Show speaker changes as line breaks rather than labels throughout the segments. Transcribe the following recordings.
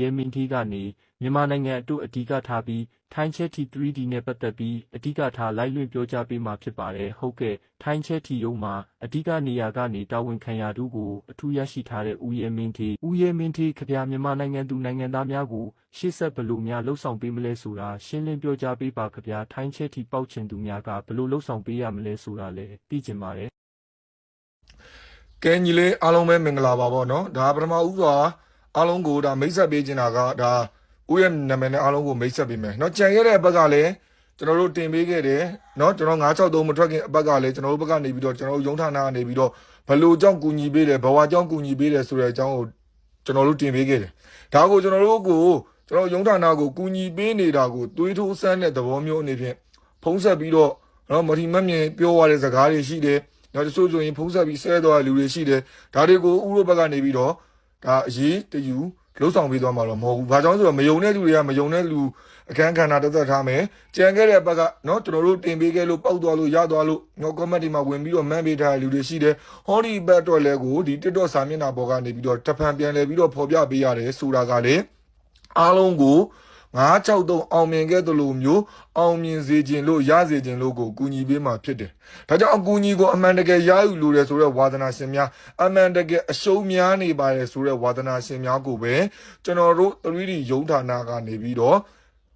ရဲ့မင်းတီကနေမြန်မာနိုင်ငံအတွက်အဓိကထားပြီးထိုင်းချဲတီ 3D နဲ့ပတ်သက်ပြီးအဓိကထားလိုက်လွှင့်ပြောကြားပေးမှာဖြစ်ပါတယ်ဟုတ်ကဲ့ထိုင်းချဲတီရုံးမှာအဓိကနေရာကနေတာဝန်ခံရာတို့ကိုအထူးရရှိထားတဲ့ဦးရဲမင်းတီခဗျာမြန်မာနိုင်ငံသူနိုင်ငံသားများကိုရှေ့ဆက်ဘလို့များလှုပ်ဆောင်ပေးမလဲဆိုတာရှင်းလင်းပြောကြားပေးပါခဗျာထိုင်းချဲတီပေါက်ချင်သူများကဘလို့လှုပ်ဆောင်ပေးရမလဲဆိုတာလည်းသိချင်ပါတယ်
ကဲညီလေးအားလုံးပဲမင်္ဂလာပါပေါ့နော်ဒါပထမဦးစွာအားလုံးကိုဒါမိတ်ဆက်ပေးချင်တာကဒါဦးရဲ့နာမည်နဲ့အားလုံးကိုမိတ်ဆက်ပေးမယ်เนาะကြံခဲ့တဲ့အဘက်ကလည်းကျွန်တော်တို့တင်ပေးခဲ့တယ်เนาะကျွန်တော်963မထွက်ခင်အဘက်ကလည်းကျွန်တော်တို့ဘက်ကနေပြီးတော့ကျွန်တော်တို့ရုံးဌာနကနေပြီးတော့ဘလို့ကြောင့်ကူညီပေးတယ်ဘဝကြောင့်ကူညီပေးတယ်ဆိုတဲ့အကြောင်းကိုကျွန်တော်တို့တင်ပေးခဲ့တယ်ဒါကိုကျွန်တော်တို့ရုံးဌာနကိုကူညီပေးနေတာကိုတွေးထိုးစမ်းတဲ့သဘောမျိုးအနေဖြင့်ဖုံးဆက်ပြီးတော့เนาะမထီမမြင်ပြောရတဲ့စကားတွေရှိတယ်နောက်တချို့ဆိုရင်ဖုံးဆက်ပြီးဆဲသွားတဲ့လူတွေရှိတယ်ဒါတွေကိုဥရောဘက်ကနေပြီးတော့ဒါအရေးတယူလှုပ်ဆောင်ပေးသွားမှာတော့မဟုတ်ဘူး။ဘာကြောင့်ဆိုတော့မယုံတဲ့လူတွေကမယုံတဲ့လူအခန်းကဏ္ဍတက်သက်ထားမယ်။ကြံခဲ့တဲ့ဘက်ကเนาะကျွန်တော်တို့တင်ပေးခဲ့လို့ပောက်သွားလို့ရသွားလို့เนาะ comment တွေမှာဝင်ပြီးတော့မှန်းပေးထားတဲ့လူတွေရှိတယ်။ဟောဒီဘက်တော့လဲကိုဒီ TikTok စာမျက်နှာပေါ်ကနေပြီးတော့တဖန်ပြန်လဲပြီးတော့ဖော်ပြပေးရတယ်ဆိုတာကလေအားလုံးကို963အောင်မြင်ခဲ့သလိုမျိုးအောင်မြင်စေခြင်းလို့ရစေခြင်းလို့ကိုကူညီပေးမှာဖြစ်တယ်။ဒါကြောင့်အကူအညီကိုအမှန်တကယ်ရယူလို့ရဆိုတဲ့ဝါသနာရှင်များအမှန်တကယ်အရှုံးများနေပါတယ်ဆိုတဲ့ဝါသနာရှင်များကိုပဲကျွန်တော်တို့ 3D ရုံးဌာနကနေပြီးတော့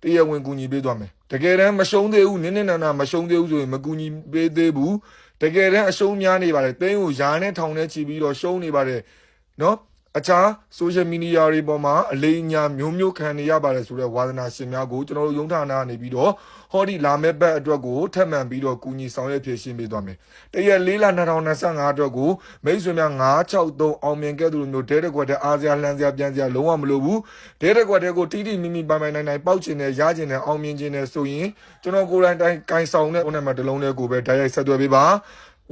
တရားဝင်ကူညီပေးသွားမယ်။တကယ်တမ်းမရှုံးသေးဘူးနင်းနာမရှုံးသေးဘူးဆိုရင်မကူညီပေးသေးဘူး။တကယ်တမ်းအရှုံးများနေပါတယ်။တင်းကိုယာနဲ့ထောင်နဲ့ချီပြီးတော့ရှုံးနေပါတယ်။နော်အခြား social media တွေပေါ်မှာအလိညာမျိုးခံနေရပါတယ်ဆိုတဲ့ဝါသနာရှင်များကိုကျွန်တော်တို့ရုံးဌာနကနေပြီးတော့ဟောဒီလာမဲ့ဘက်အတွက်ကိုထပ်မံပြီးတော့ကူညီဆောင်ရွက်ဖြည့်ရှင်းပေးသွားမယ်။တရက်4လ2025အတွက်ကိုမိတ်ဆွေများ963အောင်မြင်ခဲ့သူလိုမျိုးဒဲတက်ကွက်တဲ့အားစရာလှမ်းစရာပြန်စရာလုံးဝမလိုဘူး။ဒဲတက်ကွက်တဲ့ကိုတိမိပိုင်နိုင်ပေါက်ချင်တယ်ရချင်တယ်အောင်မြင်ချင်တယ်ဆိုရင်ကျွန်တော်ကိုယ်တိုင်ကိုင်ဆောင်တဲ့ဟိုနဲ့မှာတလုံးလေးကိုပဲတိုက်ရိုက်ဆက်သွယ်ပေးပါ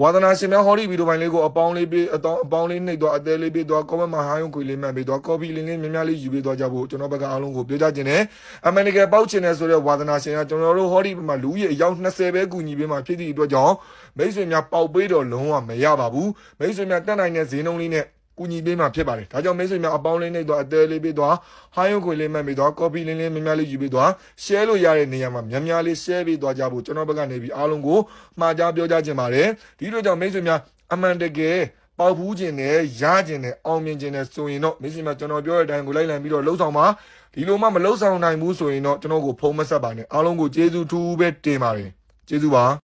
ဝါသနာရှင်များဟောဒီဗီဒီယိုပိုင်းလေးကိုအပေါင်းလေးပေးအပေါင်းလေးနှိပ်သွားအသေးလေးပေးသွား comment မှာဟာယုံခွေလေးမှန်ပေးသွား copy လေးများများလေးယူပေးသွားကြဖို့ကျွန်တော်ဘက်ကအားလုံးကိုပြောကြခြင်းနဲ့အမေရိကန်ပေါက်ချင်တယ်ဆိုတဲ့ဝါသနာရှင်ကကျွန်တော်တို့ဟောဒီမှာလူကြီးအယောက်20ပဲကူညီပေးမှဖြစ်သည့်အတွက်ကြောင့်မိတ်ဆွေများပေါက်ပေးတော့လုံးဝမရပါဘူးမိတ်ဆွေများတက်နိုင်တဲ့ဈေးနှုန်းလေးနဲ့ကူညီပေးမှဖြစ်ပါတယ်ဒါကြောင့်မိတ်ဆွေများအပေါင်းလေးနှိပ်သွားအသေးလေးပေးသွားဟာယုံခွေလေးမှန်ပေးသွား copy လေးများများလေးယူပေးသွား share လို့ရတဲ့နေရာမှာများများလေး share ပေးသွားကြဖို့ကျွန်တော်ဘက်ကနေပြီးအားလုံးကိုမှာကြားပြောကြခြင်းပါတယ်ဒီလိုကြောင့်မိတ်ဆွေများအမှန်တကယ်ပေါက်ဖူးခြင်းနဲ့ရခြင်းနဲ့အောင်မြင်ခြင်းနဲ့ဆိုရင်တော့မိတ်ဆွေများကျွန်တော်ပြောတဲ့အတိုင်းကိုလိုက်လံပြီးတော့လှုပ်ဆောင်ပါဒီလိုမှမလှုပ်ဆောင်နိုင်ဘူးဆိုရင်တော့ကျွန်တော်ကိုဖုံးမဆက်ပါနဲ့အားလုံးကိုကျေးဇူးထူးပဲတင်ပါတယ်ကျေးဇူးပါ